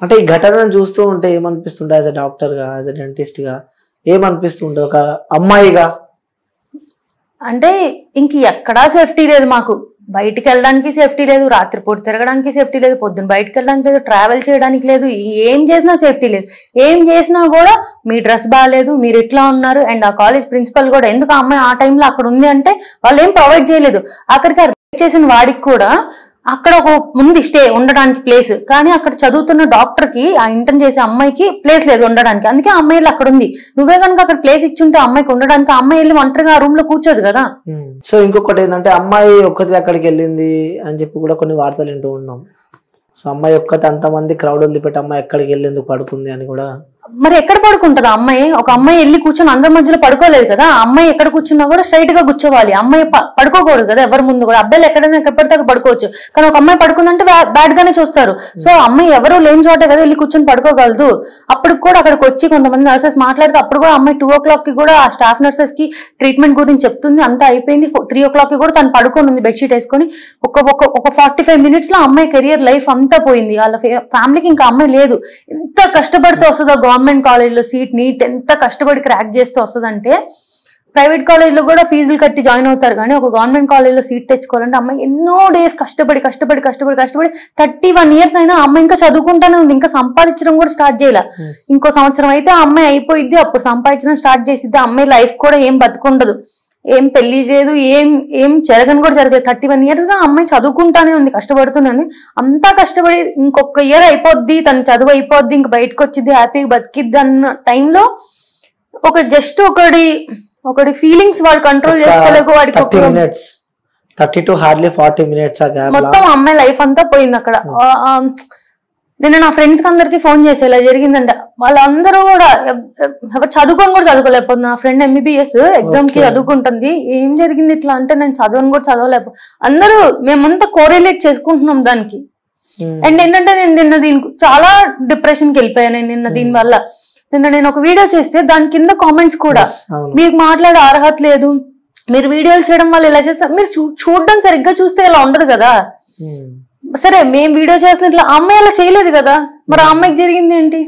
అంటే ఈ ఘటనను చూస్తూ ఉంటే ఏమనిపిస్తుండే యాజ్ ఎ డాక్టర్గా, యాజ్ ఎ డెంటిస్ట్గా ఏమనిపిస్తుండే ఒక అమ్మాయిగా? అంటే ఇంక ఎక్కడా సేఫ్టీ లేదు మాకు. బయటికి వెళ్ళడానికి సేఫ్టీ లేదు, రాత్రిపూట తిరగడానికి సేఫ్టీ లేదు, పొద్దున్న బయటకు వెళ్ళడానికి లేదు, ట్రావెల్ చేయడానికి లేదు, ఏం చేసినా సేఫ్టీ లేదు. ఏం చేసినా కూడా మీ డ్రెస్ బాగాలేదు, మీరు ఇట్లా ఉన్నారు. అండ్ ఆ కాలేజ్ ప్రిన్సిపల్ కూడా ఎందుకు ఆ అమ్మాయి ఆ టైంలో అక్కడ ఉంది అంటే వాళ్ళు ఏం ప్రొవైడ్ చేయలేదు. అక్కడికి ఆ రేప్ చేసిన వాడికి కూడా అక్కడ ఒక ఉంది స్టే ఉండడానికి ప్లేస్, కానీ అక్కడ చదువుతున్న డాక్టర్ కి ఆ ఇంటర్న్ చేసే అమ్మాయికి ప్లేస్ లేదు ఉండడానికి. అందుకే ఆ అమ్మాయిలు అక్కడ ఉంది. నువ్వే కనుక అక్కడ ప్లేస్ ఇచ్చుంటే అమ్మాయికి ఉండడానికి, ఆ అమ్మాయి వెళ్ళి ఒంటరిగా ఆ రూమ్ లో కూర్చోదు కదా. సో ఇంకొకటి ఏంటంటే అమ్మాయి ఒక్కతే అక్కడికి వెళ్ళింది అని చెప్పి కూడా కొన్ని వార్తలు వింటూ ఉన్నాం. సో అమ్మాయి ఒక్కతే అంతమంది క్రౌడ్ వదిలిపెట్టి అమ్మాయి ఎక్కడికి వెళ్ళేందుకు పడుకుంది అని కూడా. మరి ఎక్కడ పడుకుంటది అమ్మాయి? ఒక అమ్మాయి వెళ్ళి కూర్చొని అందరి మధ్యలో పడుకోలేదు కదా. ఆ అమ్మాయి ఎక్కడ కూర్చున్నా కూడా స్ట్రైట్ గా కూర్చోవాలి. అమ్మాయి పడుకోకూడదు కదా ఎవరి ముందు కూడా. అబ్బాయిలు ఎక్కడైనా ఎక్కడ పడితే అక్కడ పడుకోవచ్చు, కానీ ఒక అమ్మాయి పడుకుందంటే బ్యాడ్ గానే చూస్తారు. సో అమ్మాయి ఎవరు లేని చోటే కదా వెళ్ళి కూర్చొని పడుకోగలదు. అప్పుడు కూడా అక్కడికి వచ్చి కొంతమంది నర్సెస్ మాట్లాడితే అప్పుడు కూడా అమ్మాయి 2 o'clock కి కూడా ఆ స్టాఫ్ నర్సెస్ కి ట్రీట్మెంట్ గురించి చెప్తుంది. అంతా అయిపోయింది. 3 o'clock కి కూడా తను పడుకొని ఉంది బెడ్షీట్ వేసుకొని. ఒక 45 minutes లో అమ్మాయి కెరియర్ లైఫ్ అంతా పోయింది. వాళ్ళ ఫ్యామిలీకి ఇంకా అమ్మాయి లేదు. ఎంత కష్టపడితే వస్తుందో గవర్నమెంట్ కాలేజ్ లో సీట్, నీట్ ఎంత కష్టపడి క్రాక్ చేస్తూ వస్తుందంటే. ప్రైవేట్ కాలేజ్ లో కూడా ఫీజులు కట్టి జాయిన్ అవుతారు, కానీ ఒక గవర్నమెంట్ కాలేజ్ లో సీట్ తెచ్చుకోవాలంటే అమ్మాయి ఎన్నో డేస్ కష్టపడి 31 years అయినా అమ్మాయి ఇంకా చదువుకుంటానే ఉంది. ఇంకా సంపాదించడం కూడా స్టార్ట్ చేయాల. ఇంకో సంవత్సరం అయితే ఆ అమ్మాయి అయిపోయిద్ది, అప్పుడు సంపాదించడం స్టార్ట్ చేసిద్ది. అమ్మాయి లైఫ్ కూడా ఏం బతుకుండదు, ఏం పెళ్లి చేయదు, ఏం జరగని కూడా జరగలేదు. 31 years గా అమ్మాయి చదువుకుంటానే ఉంది, కష్టపడుతూనే ఉంది. అంతా కష్టపడి ఇంకొక ఇయర్ అయిపోద్ది, తన చదువు అయిపోద్ది, ఇంక బయటకు వచ్చిద్ది, హ్యాపీగా బతికిద్ది అన్న టైంలో ఒక జస్ట్ ఒకటి ఫీలింగ్స్ వాడు కంట్రోల్ చేసుకోలేక వాడికి 30 to hardly 40 minutes మొత్తం అమ్మాయి లైఫ్ అంతా పోయింది అక్కడ. నేను నా ఫ్రెండ్స్ కి అందరికి ఫోన్ చేసి ఇలా జరిగిందంట. వాళ్ళందరూ కూడా ఎవరు చదువుకొని కూడా చదువుకోలేకపోతుంది. నా ఫ్రెండ్ MBBS ఎగ్జామ్ కి చదువుకుంటుంది. ఏం జరిగింది ఇట్లా అంటే నేను చదవని కూడా చదవలేకపో. అందరూ మేమంతా కోరిలేట్ చేసుకుంటున్నాం దానికి. అండ్ ఏంటంటే నేను నిన్న దీనికి చాలా డిప్రెషన్ కి వెళ్ళిపోయాను. నిన్న దీని వల్ల నేను ఒక వీడియో చేస్తే దాని కింద కామెంట్స్ కూడా మీకు మాట్లాడే అర్హత లేదు, మీరు వీడియోలు చేయడం వల్ల ఇలా చేస్తారు, మీరు చూడడం సరిగ్గా చూస్తే ఇలా ఉండదు కదా. సరే మేము వీడియో చేసిన ఇట్లా అమ్మాయి అలా చేయలేదు కదా, మరి ఆ అమ్మాయికి జరిగింది ఏంటి?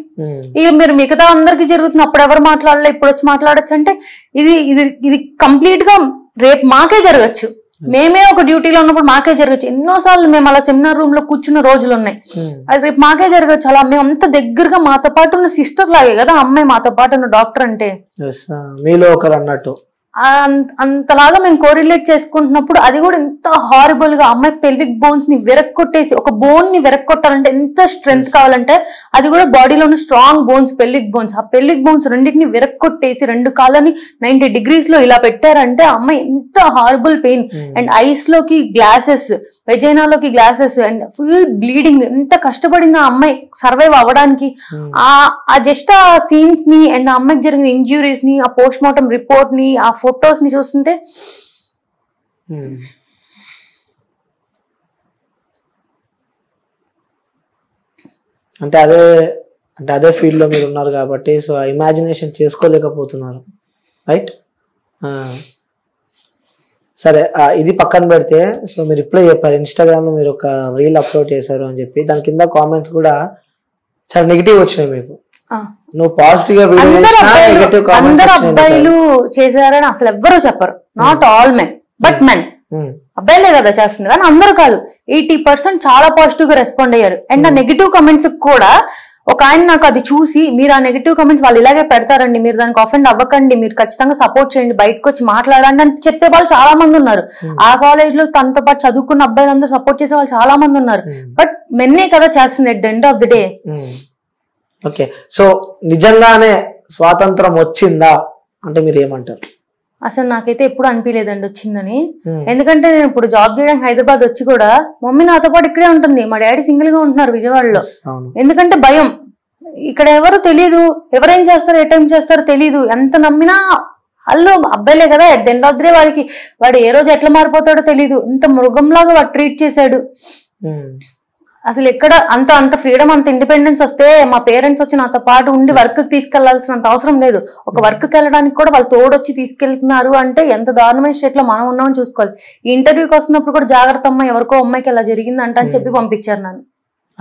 ఇక మీరు మిగతా అందరికి జరుగుతుంది, అప్పుడు ఎవరు మాట్లాడలే ఇప్పుడు వచ్చి మాట్లాడచ్చు అంటే ఇది కంప్లీట్ గా రేపు మాకే జరగచ్చు. మేమే ఒక డ్యూటీలో ఉన్నప్పుడు మాకే జరగచ్చు. ఎన్నోసార్లు మేము అలా సెమినార్ రూమ్ లో కూర్చున్న రోజులు ఉన్నాయి. అది రేపు మాకే జరగచ్చు. అలా మేము అంత దగ్గరగా మాతో పాటు ఉన్న సిస్టర్ లాగే కదా అమ్మాయి, మాతో పాటు ఉన్న డాక్టర్ అంటే మీలో ఒకరు అన్నట్టు. అంతలాగా మేము కోరిలేట్ చేసుకుంటున్నప్పుడు అది కూడా ఎంత హారిబుల్ గా అమ్మాయి పెల్విక్ బోన్స్ ని విరక్కొట్టేసి, ఒక బోన్ ని విరక్కొట్టాలంటే ఎంత స్ట్రెంగ్త్ కావాలంటే అది కూడా బాడీలో ఉన్న స్ట్రాంగ్ బోన్స్, పెల్విక్ బోన్స్, ఆ పెల్విక్ బోన్స్ రెండింటిని విరక్కొట్టేసి 2 కాళ్ళని 90 degrees లో ఇలా పెట్టారంటే అమ్మాయి ఎంత హారిబుల్ పెయిన్. అండ్ ఐస్ లోకి గ్లాసెస్, వెజైనాలోకి గ్లాసెస్, అండ్ ఫుల్ బ్లీడింగ్. ఎంత కష్టపడింది ఆ అమ్మాయి సర్వైవ్ అవ్వడానికి. ఆ జస్ట్ ఆ సీన్స్ ని అండ్ ఆ అమ్మాయికి జరిగిన ఇంజ్యూరీస్ ని, ఆ పోస్ట్ మార్టం రిపోర్ట్ ని, ఆ ఫొటోస్ ని చూస్తుంటే అంటే అదే ఫీల్డ్ లో మీరు ఉన్నారు కాబట్టి సో ఇమాజినేషన్ చేసుకోలేకపోతున్నారు, రైట్? సరే, ఇది పక్కన పెడితే సో మీరు ఇప్పుడే చెప్పారు ఇన్స్టాగ్రామ్ లో మీరు ఒక రీల్ అప్లోడ్ చేశారు అని చెప్పి, దాని కింద కామెంట్స్ కూడా చాలా నెగిటివ్ వచ్చినాయి మీకు. నువ్వు పాజిటివ్ గా అందరు అబ్బాయిలు చేశారని అసలు ఎవ్వరూ చెప్పరు. Not all men but men. అబ్బాయిలే కదా చేస్తుంది కానీ అందరూ కాదు. 80% చాలా పాజిటివ్ గా రెస్పాండ్ అయ్యారు. అండ్ ఆ నెగిటివ్ కమెంట్స్ కూడా ఒక ఆయన నాకు అది చూసి, మీరు ఆ నెగిటివ్ కమెంట్స్ వాళ్ళు ఇలాగే పెడతారండి, మీరు దానికి అఫెండ్ అవ్వకండి, మీరు ఖచ్చితంగా సపోర్ట్ చేయండి, బయటకు వచ్చి మాట్లాడండి అని చెప్పే వాళ్ళు చాలా మంది ఉన్నారు. ఆ కాలేజ్ లో తనతో పాటు చదువుకున్న అబ్బాయిలందరూ సపోర్ట్ చేసే వాళ్ళు చాలా మంది ఉన్నారు. బట్ మెన్నే కదా చేస్తుంది at the end of the day. Okay, so నిజంగానే స్వాతంత్రం వచ్చిందా అంటే మీరు ఏమంటారు? అసలు నాకైతే ఎప్పుడు అనిపించలేదండి వచ్చిందని. ఎందుకంటే నేను ఇప్పుడు జాబ్ చేయడానికి హైదరాబాద్ వచ్చి కూడా మమ్మీ నాతో పాటు ఇక్కడే ఉంటుంది, మా డాడీ సింగిల్ గా ఉంటున్నారు విజయవాడలో. ఎందుకంటే భయం, ఇక్కడ ఎవరు తెలియదు, ఎవరేం చేస్తారో ఏ టైం చేస్తారో తెలీదు. ఎంత నమ్మినా వాళ్ళు అబ్బాయిలే కదా, at the end of the day వాడు ఏ రోజు ఎట్లా మారిపోతాడో తెలీదు. ఇంత మృగంలాగా వాడు ట్రీట్ చేశాడు. అసలు ఎక్కడ అంత ఫ్రీడమ్, అంత ఇండిపెండెన్స్ వస్తే మా పేరెంట్స్ వచ్చి నాతో పాటు ఉండి వర్క్ తీసుకెళ్లాల్సినంత అవసరం లేదు. ఒక వర్క్ వెళ్ళడానికి కూడా వాళ్ళు తోడొచ్చి తీసుకెళ్తున్నారు అంటే ఎంత దారుణమైన స్టేట్ లో మనం ఉన్నామని చూసుకోవాలి. ఈ ఇంటర్వ్యూకి వస్తున్నప్పుడు కూడా జాగ్రత్త అమ్మ, ఎవరికో అమ్మాయికి ఎలా జరిగిందంట అని చెప్పి పంపించారు నన్ను.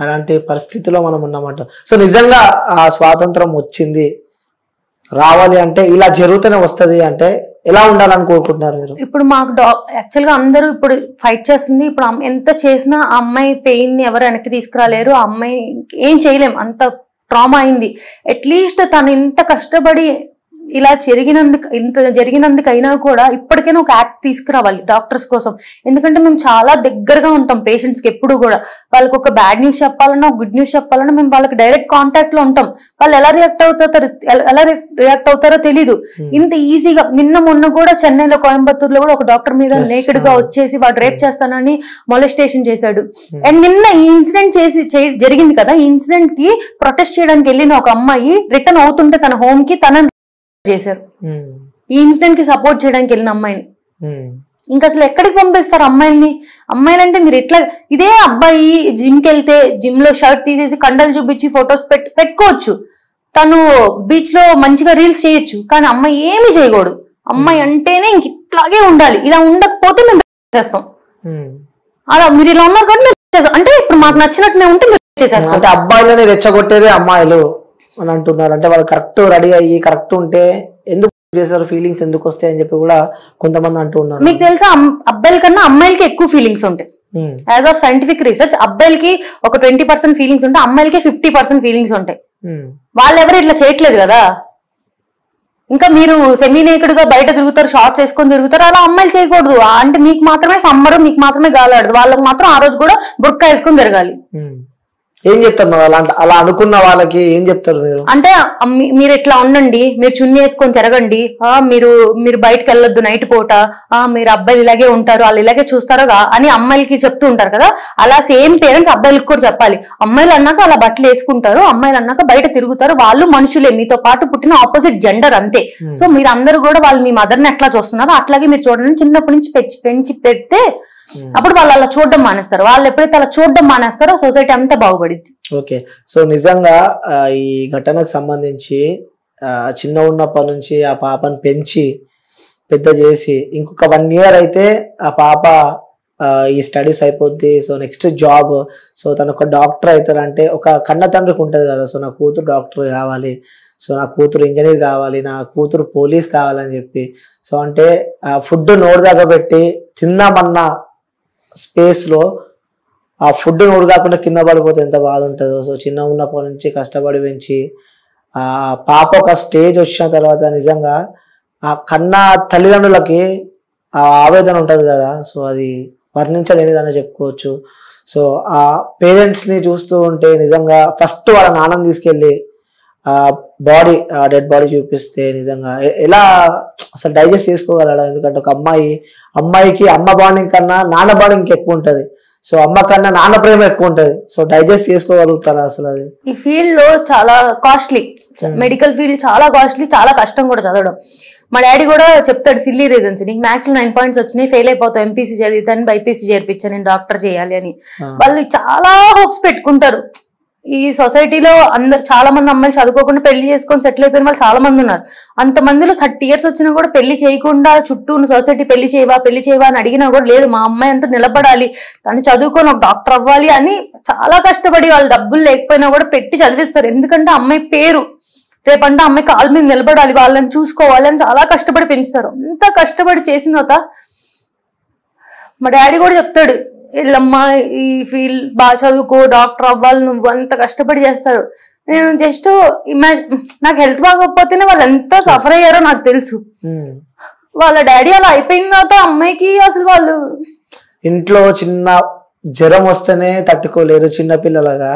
అలాంటి పరిస్థితిలో మనం ఉన్నామంట. సో నిజంగా ఆ స్వాతంత్రం వచ్చింది రావాలి అంటే ఇలా జరుగుతూనే వస్తది అంటే ఎలా ఉండాలని కోరుకుంటున్నారు మీరు? ఇప్పుడు మాకు యాక్చువల్ గా అందరూ ఇప్పుడు ఫైట్ చేస్తుంది. ఇప్పుడు ఎంత చేసినా ఆ అమ్మాయి పెయిన్ ని ఎవరు వెనక్కి తీసుకురాలేరు. ఆ అమ్మాయి ఏం చేయలేం, అంత ట్రామా అయింది. అట్లీస్ట్ తను ఇంత కష్టపడి ఇలా జరిగినందుకైనా కూడా ఇప్పటికైనా ఒక యాక్ట్ తీసుకురావాలి డాక్టర్స్ కోసం. ఎందుకంటే మేము చాలా దగ్గరగా ఉంటాం పేషెంట్స్ కి. ఎప్పుడు కూడా వాళ్ళకి ఒక బ్యాడ్ న్యూస్ చెప్పాలన్నా గుడ్ న్యూస్ చెప్పాలన్నా మేము వాళ్ళకి డైరెక్ట్ కాంటాక్ట్ లో ఉంటాం. వాళ్ళు ఎలా రియాక్ట్ అవుతారో తెలీదు. ఇంత ఈజీగా నిన్న మొన్న కూడా చెన్నైలో కోయంబత్తూరులో కూడా ఒక డాక్టర్ మీద నేకెడ్ గా వచ్చేసి వాడు రేప్ చేస్తానని మొలెస్టేషన్ చేశాడు. అండ్ నిన్న ఈ ఇన్సిడెంట్ జరిగింది కదా, ఈ ఇన్సిడెంట్ కి ప్రొటెస్ట్ చేయడానికి వెళ్ళిన ఒక అమ్మాయి రిటర్న్ అవుతుంటే తన హోమ్ కి తన చేశారు. ఈ ఇన్సిడెంట్ కి సపోర్ట్ చేయడానికి వెళ్ళిన అమ్మాయిని ఇంకా అసలు ఎక్కడికి పంపిస్తారు అమ్మాయిల్ని? అమ్మాయిలంటే మీరు ఎట్లా, ఇదే అబ్బాయి జిమ్ కి వెళ్తే జిమ్ లో షర్ట్ తీసేసి కండలు చూపించి ఫొటోస్ పెట్టుకోవచ్చు, తను బీచ్ లో మంచిగా రీల్స్ చేయొచ్చు. కానీ అమ్మాయి ఏమి చేయకూడదు. అమ్మాయి అంటేనే ఇంక ఇట్లాగే ఉండాలి. ఇలా ఉండకపోతే మేము చేస్తాం. అలా మీరు ఇలా ఉన్నారు కాబట్టి మేము చేస్తాం. అంటే ఇప్పుడు మాకు నచ్చినట్టు ఉంటే మేము చేసేస్తాం. అంటే అబ్బాయిలని రెచ్చగొట్టేదే అమ్మాయిలు అని అంటున్నారు. అంటే వాళ్ళు కరెక్ట్ రెడీ అయ్యి కరెక్ట్ ఉంటే ఎందుకు చేస్తారు, ఫీలింగ్స్ ఎందుకు వస్తాయి అని చెప్పి కూడా కొంతమంది అంటూ ఉన్నారు. మీకు తెలుసా అబ్బాయిల కన్నా అమ్మాయిలకి ఎక్కువ ఫీలింగ్స్ ఉంటాయి. యాజ్ ఆఫ్ సైంటిఫిక్ రీసెర్చ్ అబ్బాయిలకి ఒక 20% ఫీలింగ్స్ ఉంటాయి, అమ్మాయిలకి 50% ఫీలింగ్స్ ఉంటాయి. వాళ్ళు ఎవరు ఇట్లా చేయట్లేదు కదా. ఇంకా మీరు సెమీ నేకెడ్ గా బయట తిరుగుతారు, షార్ట్స్ వేసుకొని తిరుగుతారు. అలా అమ్మాయిలు చేయకూడదు. అంటే మీకు మాత్రమే సమ్మరు, మీకు మాత్రమే గాలాడదు. వాళ్ళకి మాత్రం ఆ రోజు కూడా బుర్కా వేసుకొని తిరగాలి. ఏం చెప్తారు అలా అనుకున్న వాళ్ళకి ఏం చెప్తారు మీరు? అంటే మీరు ఇట్లా ఉండండి, మీరు చున్నీ వేసుకొని తిరగండి, మీరు బయటకు వెళ్ళొద్దు నైట్ పూట, మీరు అబ్బాయిలు ఇలాగే ఉంటారు, వాళ్ళు ఇలాగే చూస్తారో అని అమ్మాయిలకి చెప్తూ ఉంటారు కదా. అలా సేమ్ పేరెంట్స్ అబ్బాయిలకు కూడా చెప్పాలి. అమ్మాయిలు అన్నాక అలా బట్టలు వేసుకుంటారు, అమ్మాయిలు అన్నాక బయట తిరుగుతారు, వాళ్ళు మనుషులే, మీతో పాటు పుట్టిన ఆపోజిట్ జెండర్ అంతే. సో మీరు అందరూ కూడా వాళ్ళు మీ మదర్ని ఎట్లా చూస్తున్నారో అట్లాగే మీరు చూడండి. చిన్నప్పటి నుంచి పెంచి పెడితే అప్పుడు వాళ్ళు అలా చూడడం మానేస్తారు. వాళ్ళు ఎప్పుడైతే అలా చూడడం మానేస్తారో సొసైటీ అంతా బాగుపడింది. ఓకే, సో నిజంగా ఈ ఘటనకు సంబంధించి చిన్న ఉన్నప్పటి నుంచి ఆ పాపను పెంచి పెద్ద చేసి ఇంకొక 1 year అయితే ఆ పాప ఈ స్టడీస్ అయిపోద్ది, సో నెక్స్ట్ జాబ్, సో తను ఒక డాక్టర్ అవుతారంటే ఒక కన్న తండ్రికి ఉంటుంది కదా, సో నా కూతురు డాక్టర్ కావాలి, సో నా కూతురు ఇంజనీర్ కావాలి, నా కూతురు పోలీస్ కావాలని చెప్పి, సో అంటే ఫుడ్ నోరు దాకా పెట్టి తిందామన్న స్పేస్ లో ఆ ఫుడ్ నోరు కాకుండా కింద పడిపోతే ఎంత బాధ ఉంటుందో. సో చిన్న ఉన్నప్పటి నుంచి కష్టపడి పెంచి ఆ పాప ఒక స్టేజ్ వచ్చిన తర్వాత నిజంగా ఆ కన్నా తల్లిదండ్రులకి ఆ ఆవేదన ఉంటది కదా, సో అది వర్ణించలేనిదని చెప్పుకోవచ్చు. సో ఆ పేరెంట్స్ ని చూస్తూ ఉంటే నిజంగా ఫస్ట్ వాళ్ళ నాన్నని తీసుకెళ్ళి ఆ బాడీ డెడ్ బాడీ చూపిస్తే నిజంగా ఎలా అసలు డైజెస్ట్ చేసుకోగలడా? ఎందుకంటే ఒక అమ్మాయికి అమ్మ బాండింగ్ కన్నా నాన్న బాండింగ్ ఇంకెక్కువ ఉంటది. సో అమ్మ కన్నా నాన్న ప్రేమ ఎక్కువ ఉంటది. సో డైజెస్ట్ చేసుకోగలుగుతారా అసలు? అది ఈ ఫీల్డ్ లో చాలా కాస్ట్లీ, మెడికల్ ఫీల్డ్ చాలా కాస్ట్లీ, చాలా కష్టం కూడా చదవడం. మా డాడీ కూడా చెప్తాడు సిల్లీ రీజన్స్, నీకు మ్యాథ్స్ లో 9 points వచ్చినాయి, ఫెయిల్ అయిపోతావు, ఎంపీసీ చదివితాను బైపీసీ చేర్పించా, నేను డాక్టర్ చేయాలి అని. వాళ్ళు చాలా హోప్స్ పెట్టుకుంటారు. ఈ సొసైటీలో అందరు చాలా మంది అమ్మాయిలు చదువుకోకుండా పెళ్లి చేసుకొని సెటిల్ అయిపోయిన వాళ్ళు చాలా మంది ఉన్నారు. అంతమందిలో 30 years వచ్చినా కూడా పెళ్లి చేయకుండా చుట్టూ ఉన్న సొసైటీ పెళ్లి చేయవా అని అడిగినా కూడా లేదు, మా అమ్మాయి అంటూ నిలబడాలి, తను చదువుకొని ఒక డాక్టర్ అవ్వాలి అని చాలా కష్టపడి వాళ్ళు డబ్బులు లేకపోయినా కూడా పెట్టి చదివిస్తారు. ఎందుకంటే అమ్మాయి పేరు, రేపంటే అమ్మాయి కాళ్ళ మీద నిలబడాలి, వాళ్ళని చూసుకోవాలి అని చాలా కష్టపడి పెంచుతారు. అంత కష్టపడి చేసిన తర్వాత మా డాడీ కూడా చెప్తాడు, వీళ్ళమ్మా ఈ ఫీల్డ్ బాగా చదువుకో, డాక్టర్ అవ్వాలి, నువ్వు అంత కష్టపడి చేస్తారు. నేను జస్ట్ నాకు హెల్త్ బాగోకపోతేనే వాళ్ళు ఎంత సఫర్ అయ్యారో నాకు తెలుసు. వాళ్ళ డాడీ అలా అయిపోయిన తర్వాత అమ్మాయికి అసలు వాళ్ళు ఇంట్లో చిన్న జ్వరం వస్తేనే తట్టుకోలేరు చిన్న పిల్లలుగా.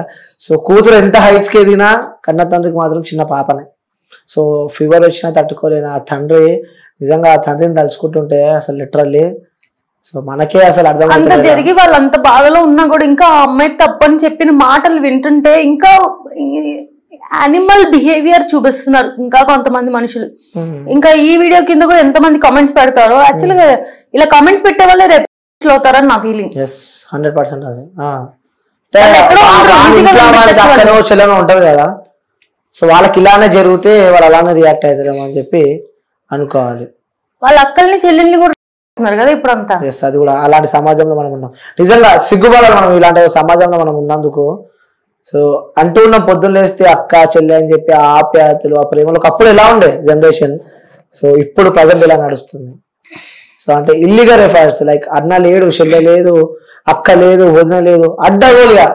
సో కూతురు ఎంత హైట్స్ కి ఎదిగినా కన్న తండ్రికి మాత్రం చిన్న పాపనే. సో ఫీవర్ వచ్చినా తట్టుకోలేను ఆ తండ్రి. నిజంగా ఆ తండ్రిని తలుచుకుంటుంటే అసలు లిటరల్లీ సో మనకే అసలు అర్థం అంత జరిగి వాళ్ళు అంత బాధలో ఉన్నా కూడా ఇంకా ఆ అమ్మాయి తప్పని చెప్పిన మాటలు వింటుంటే ఇంకా యానిమల్ బిహేవియర్ చూపిస్తున్నారు ఇంకా కొంతమంది మనుషులు. ఇంకా ఈ వీడియో కింద కూడా ఎంతమంది కామెంట్స్ పెడతారో, యాక్చువల్గా ఇలా కామెంట్స్ పెట్టే వాళ్ళే రేపు అవుతారని నా ఫీలింగ్. 100% అది చెల్లెనో ఉంటది కదా, సో వాళ్ళకి ఇలానే జరిగితే వాళ్ళు అలానే రియాక్ట్ అవుతారేమో అని చెప్పి అనుకోవాలి. వాళ్ళ అక్కల్ని చెల్లెల్ని కూడా కదా ఇప్పుడు అంతా. అది కూడా అలాంటి సమాజంలో మనం ఉన్నాం. నిజంగా సిగ్గుపడాలి మనం ఇలాంటి సమాజంలో మనం ఉన్నందుకు. సో అంటూ ఉన్న పొద్దున్న లేస్తే అక్క చెల్లె అని చెప్పి ఆ ఆప్యాయతలు ఆ ప్రేమలు ఒకప్పుడు ఎలా ఉండే జనరేషన్, సో ఇప్పుడు ప్రజెంట్ ఇలా నడుస్తుంది. సో అంటే ఇల్లీగల్ ఎఫైర్స్ లైక్ అన్న లేడు, చెల్లె లేదు, అక్క లేదు, వదిన లేదు, అడ్డగోలుగా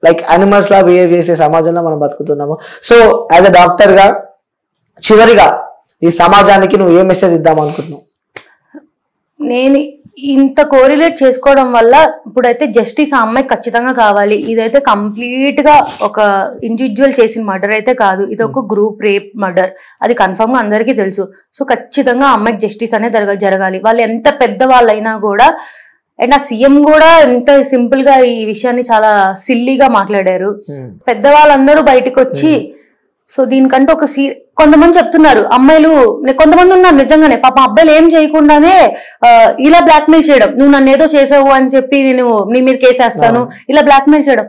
లైక్ అనిమల్స్ లా బిహేవ్ చేసే సమాజంలో మనం బతుకుతున్నాము. సో యాజ్ అ డాక్టర్ గా చివరిగా ఈ సమాజానికి నువ్వు ఏ మెసేజ్ ఇద్దాం అనుకుంటున్నావు? నేను ఇంత కోరిలేట్ చేసుకోవడం వల్ల ఇప్పుడైతే జస్టిస్ ఆ అమ్మాయి ఖచ్చితంగా కావాలి. ఇదైతే కంప్లీట్ గా ఒక ఇండివిజువల్ చేసిన మర్డర్ అయితే కాదు, ఇది ఒక గ్రూప్ రేప్ మర్డర్, అది కన్ఫర్మ్ గా అందరికీ తెలుసు. సో ఖచ్చితంగా ఆ అమ్మాయికి జస్టిస్ అనేది జరగాలి. వాళ్ళు ఎంత పెద్ద వాళ్ళైనా కూడా. అండ్ ఆ సీఎం కూడా ఎంత సింపుల్ గా ఈ విషయాన్ని చాలా సిల్లీగా మాట్లాడారు. పెద్దవాళ్ళందరూ బయటకు వచ్చి సో దీనికంటే ఒక కొంతమంది చెప్తున్నారు అమ్మాయిలు, కొంతమంది ఉన్నారు నిజంగానే పాపం అబ్బాయిలు ఏం చేయకుండానే ఇలా బ్లాక్మెయిల్ చేయడం, నువ్వు నన్ను ఏదో చేసావు అని చెప్పి నేను నీ మీద కేసేస్తాను, ఇలా బ్లాక్మెయిల్ చేయడం.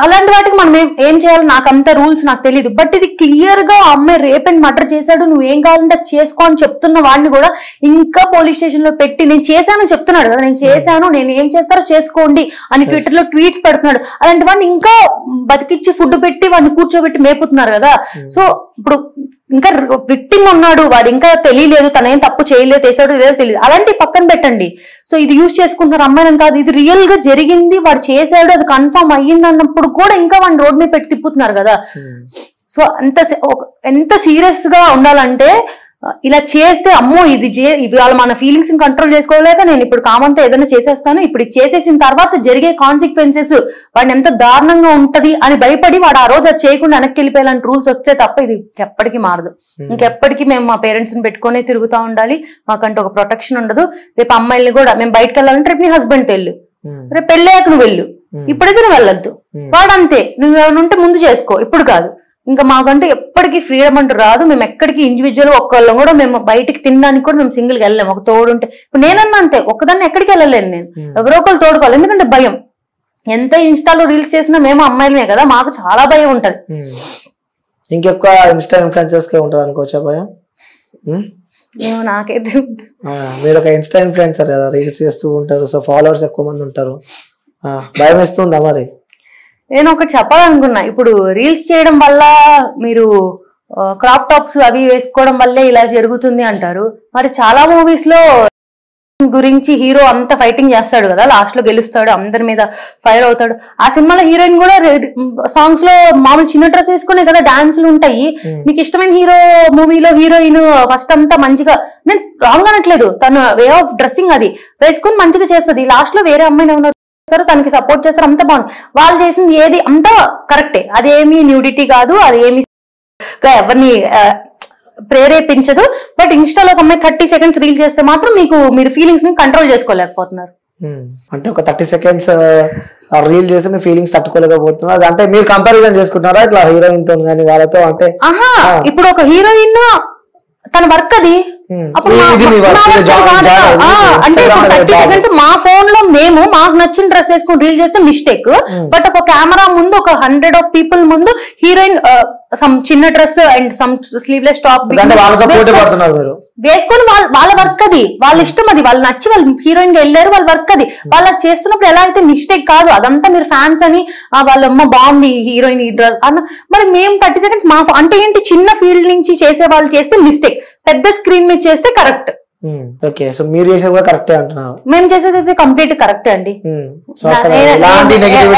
అలాంటి వాటికి మనం ఏం చేయాలి, నాకు అంత రూల్స్ నాకు తెలియదు. బట్ ఇది క్లియర్ గా అమ్మాయి రేప్ అండ్ మర్డర్ చేశాడు, నువ్వు ఏం కావాలంటే చేసుకో అని చెప్తున్న వాడిని కూడా ఇంకా పోలీస్ స్టేషన్ లో పెట్టి నేను చేశాను చెప్తున్నాడు కదా, నేను చేశాను, నేను ఏం చేస్తారో చేసుకోండి అని ట్విట్టర్ లో ట్వీట్స్ పెడుతున్నాడు. అలాంటి వాడిని ఇంకా బతికిచ్చి ఫుడ్ పెట్టి వాడిని కూర్చోబెట్టి మేపుతున్నారు కదా. సో ఇప్పుడు ఇంకా విక్టిమ్ ఉన్నాడు, వాడు ఇంకా తెలియలేదు, తనేం తప్పు చేయలేదు, చేశాడు లేదో తెలియదు, అలాంటి పక్కన పెట్టండి. సో ఇది యూజ్ చేసుకుంటున్నారు అమ్మాయిని కాదు, ఇది రియల్ గా జరిగింది, వాడు చేశాడు, అది కన్ఫర్మ్ అయ్యింది అన్నప్పుడు కూడా ఇంకా వాడిని రోడ్ మీద పెట్టి తిప్పుతున్నారు కదా. సో ఎంత సీరియస్ గా ఉండాలంటే ఇలా చేస్తే అమ్మో ఇది ఇవాళ మన ఫీలింగ్స్ కంట్రోల్ చేసుకోలేక నేను ఇప్పుడు కామంతో ఏదైనా చేసేస్తాను, ఇప్పుడు చేసేసిన తర్వాత జరిగే కాన్సిక్వెన్సెస్ వాడిని ఎంత దారుణంగా ఉంటది అని భయపడి వాడు ఆ రోజు అది చేయకుండా వెనక్కి వెళ్ళిపోయేలాంటి రూల్స్ వస్తే తప్ప ఇది ఎప్పటికీ మారదు. ఇంకెప్పటికీ మేము మా పేరెంట్స్ ని పెట్టుకునే తిరుగుతూ ఉండాలి, మాకంటే ఒక ప్రొటెక్షన్ ఉండదు. రేపు అమ్మాయిల్ని కూడా మేము బయటకు వెళ్ళాలంటే రేపు నీ హస్బెండ్ వెళ్ళు, రేపు పెళ్ళాక నువ్వు వెళ్ళు, ఇప్పుడైతే నువ్వు వెళ్ళొద్దు, వాడంతే, నువ్వు ఏమైనా ఉంటే ముందు చేసుకో, ఇప్పుడు కాదు. ఇంకా మాకంటే ఎప్పటికీ ఫ్రీడమ్ అంటూ రాదు. మేము ఎక్కడికి ఇండివిజువల్ ఒక్కళ్ళం కూడా మేము బయటికి తినడానికి కూడా మేము సింగిల్ గా వెళ్ళలేము, ఒక తోడు ఉంటే. ఇప్పుడు నేనన్నా అంతే, ఒక్కదాన్ని ఎక్కడికి వెళ్ళలేను, నేను ఎవరో ఒకళ్ళు తోడుకోవాలి, ఎందుకంటే భయం. ఎంత ఇన్స్టాలో రీల్స్ చేసినా మేము అమ్మాయిలమే కదా, మాకు చాలా భయం ఉంటది. ఇంకెక్కువ ఇన్స్టా ఇన్ఫ్లుయెన్సర్స్ కే ఉంటది అనుకోవచ్చా భయం? నాకైతే మీరు ఒక ఇన్స్టా ఇన్ఫ్లుయెన్సర్ కదా, రీల్స్ చేస్తూ ఉంటారు, సో ఫాలోవర్స్ ఎక్కువ మంది ఉంటారు, భయం వేస్తుందా మరి? నేను ఒకటి చెప్పాలనుకున్నా, ఇప్పుడు రీల్స్ చేయడం వల్ల మీరు క్రాప్ టాప్స్ అవి వేసుకోవడం వల్లే ఇలా జరుగుతుంది అంటారు. మరి చాలా మూవీస్ లో గురించి హీరో అంతా ఫైటింగ్ చేస్తాడు కదా, లాస్ట్ లో గెలుస్తాడు, అందరి మీద ఫైర్ అవుతాడు. ఆ సినిమాలో హీరోయిన్ కూడా సాంగ్స్ లో మామూలు చిన్న డ్రెస్ వేసుకునే కదా డాన్సులు ఉంటాయి. మీకు ఇష్టమైన హీరో మూవీలో హీరోయిన్ ఫస్ట్ అంతా మంచిగా, నేను రాంగ్ అనట్లేదు, తన వే ఆఫ్ డ్రెస్సింగ్ అది వేసుకుని మంచిగా చేస్తుంది, లాస్ట్ లో వేరే అమ్మాయిని ఉన్నారు తనకి సపోర్ట్ చేస్తారు, అంతా బాగుంది. వాళ్ళు చేసింది ఏది అంతా కరెక్టే, అదేమి న్యూడిటీ కాదు, అది ఏమి ఎవరిని ప్రేరేపించదు. బట్ ఇన్స్టాలో ఒక అమ్మాయి 30 seconds రీల్ చేస్తే మాత్రం మీరు ఫీలింగ్స్ ని కంట్రోల్ చేసుకోలేకపోతున్నారు. అంటే ఒక 30 seconds రీల్ చేసి మీ ఫీలింగ్స్ తట్టుకోలేకపోతున్నారు అంటే మీరు కంపారిజన్ చేసుకుంటున్నారా ఇట్లా హీరోయిన్ తో కానీ వాళ్ళతో? అంటే ఇప్పుడు ఒక హీరోయిన్ తన వర్క్ అది, అంటే 30 seconds మా ఫోన్ లో మేము మాకు నచ్చిన డ్రెస్ వేసుకుని రీల్ చేస్తే మిస్టేక్. బట్ ఒక కెమెరా ముందు ఒక 100 of people ముందు హీరోయిన్ సమ్ చిన్న dress and some sleeveless top వేసుకొని వాళ్ళ వర్క్ అది, వాళ్ళ ఇష్టం అది, వాళ్ళు నచ్చి వాళ్ళు హీరోయిన్ గా వెళ్ళారు, వాళ్ళ వర్క్ అది. వాళ్ళు చేస్తున్నప్పుడు ఎలా అయితే మిస్టేక్ కాదు, అదంతా మీరు ఫ్యాన్స్ అని వాళ్ళమ్మ బాగుంది హీరోయిన్ ఈ డ్రెస్ అన్న. మరి మేము 30 seconds మా అంటే ఏంటి, చిన్న ఫీల్డ్ నుంచి చేసే వాళ్ళు చేస్తే మిస్టేక్, పెద్ద స్క్రీన్ మీద చేస్తే కరెక్ట్. ఓకే, సో మీరు చేసేది కూడా కరెక్టే అంటున్నారు? మేము చేసేది అయితే కంప్లీట్ కరెక్టే అండి,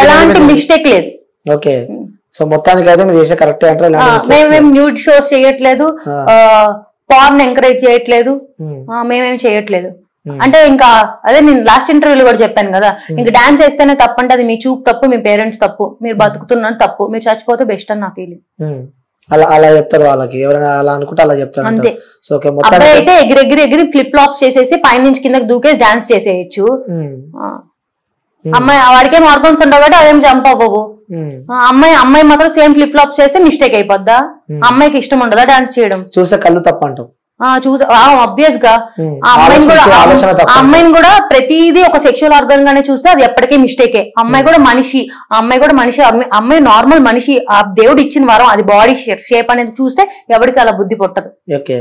ఎలాంటి మిస్టేక్ లేదు. ఓకే, సో మొత్తానికి అయితే మీరు చేసే కరెక్టే అంటారు? మేమేం న్యూడ్ షోస్ చేయట్లేదు, పార్న్ ఎంకరేజ్ చేయట్లేదు, మేమేం చేయట్లేదు. అంటే ఇంకా అదే నేను లాస్ట్ ఇంటర్వ్యూలో కూడా చెప్పాను కదా, ఇంకా డాన్స్ వేస్తేనే తప్పంటే అది మీ చూపు తప్పు, మీ పేరెంట్స్ తప్పు, మీరు బతుకుతున్నారు తప్పు, మీరు చచ్చిపోతే బెస్ట్ అని నా ఫీలింగ్. అలా చెప్తారు వాళ్ళకి, ఎవరైనా అలా అనుకుంటే అలా చెప్తారు అంతే. సో అబ్బాయి అయితే ఎగిరి ఫ్లిప్ ఫ్లాప్స్ చేసేసి పైన నుంచి కిందకి దూకేసి డాన్స్ చేసేయచ్చు. అమ్మాయి వాడికేం హార్మోన్స్ ఉండవు కాబట్టి అదేం జంప్ అవ్వవు. అమ్మాయి మాత్రం సేమ్ ఫ్లిప్ ఫ్లాప్స్ చేస్తే మిస్టేక్ అయిపోద్దా? అమ్మాయికి ఇష్టం ఉండదా డాన్స్ చేయడం? చూసే కళ్ళు తప్ప అంటాం. ఆబ్వియస్ గా అమ్మాయిని కూడా ప్రతిదీ ఒక సెక్షువల్ ఆర్గన్ గానే చూస్తే అది ఎప్పటికీ మిస్టేకే. అమ్మాయి కూడా మనిషి, అమ్మాయి నార్మల్ మనిషి, ఆ దేవుడు ఇచ్చిన వరం, అది బాడీ షేప్ అనేది చూస్తే ఎవరికి అలా బుద్ధి పుట్టదు. ఓకే,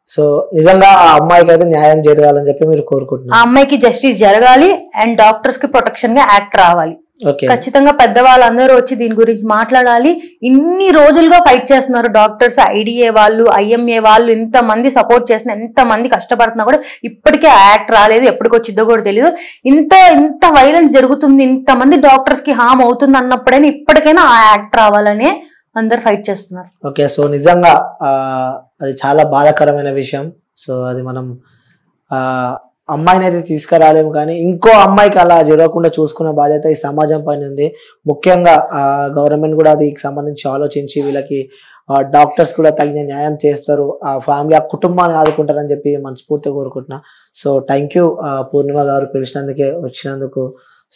సో నిజంగా ఆ అమ్మాయికి అయితే న్యాయం జరగాలని చెప్పి మీరు కోరుకుంటున్నారు? ఆ అమ్మాయికి జస్టిస్ జరగాలి అండ్ డాక్టర్స్ కి ప్రొటెక్షన్ గా యాక్ట్ రావాలి. ఓకే ఖచ్చితంగా పెద్దవాళ్ళందరూ వచ్చి దీని గురించి మాట్లాడాలి. ఇన్ని రోజులుగా ఫైట్ చేస్తున్నారు డాక్టర్స్, ఐడిఏ వాళ్ళు, ఐఎంఏ వాళ్ళు, ఇంతమంది సపోర్ట్ చేసిన, ఎంతమంది కష్టపడుతున్నా కూడా ఇప్పటికే యాక్ట్ రాలేదు, ఎప్పటికొచ్చిద్దో కూడా తెలియదు. ఇంత వైలెన్స్ జరుగుతుంది, ఇంతమంది డాక్టర్స్ కి హామ్ అవుతుంది అన్నప్పుడైనా ఇప్పటికైనా ఆ యాక్ట్ రావాలనే అందరు ఫైట్ చేస్తున్నారు. ఓకే, సో నిజంగా అది చాలా బాధాకరమైన విషయం. సో అది మనం అమ్మాయిని అయితే తీసుకురాలేము, కానీ ఇంకో అమ్మాయికి అలా జరగకుండా చూసుకున్న బాధ్యత ఈ సమాజం పైన ఉంది. ముఖ్యంగా గవర్నమెంట్ కూడా దీనికి సంబంధించి ఆలోచించి వీళ్ళకి డాక్టర్స్ కూడా తగిన న్యాయం చేస్తారు, ఆ ఫ్యామిలీ, ఆ కుటుంబాన్ని ఆదుకుంటారని చెప్పి మనస్ఫూర్తిగా కోరుకుంటున్నా. సో థ్యాంక్ యూ పూర్ణిమ గారు వచ్చినందుకు.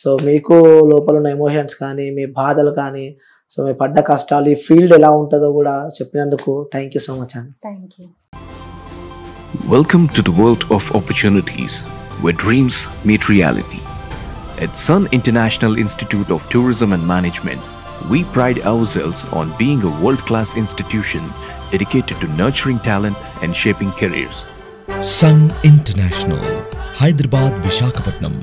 సో మీకు లోపల ఉన్న ఎమోషన్స్ కానీ, మీ బాధలు కానీ, సో మీ పడ్డ కష్టాలు, ఈ ఫీల్డ్ ఎలా ఉంటుందో కూడా చెప్పినందుకు థ్యాంక్ యూ సో మచ్ అండి. Thank you. Welcome to the world of opportunities, where dreams meet reality. At Sun International Institute of Tourism and Management, we pride ourselves on being a world-class institution dedicated to nurturing talent and shaping careers. Sun International, Hyderabad, Visakhapatnam.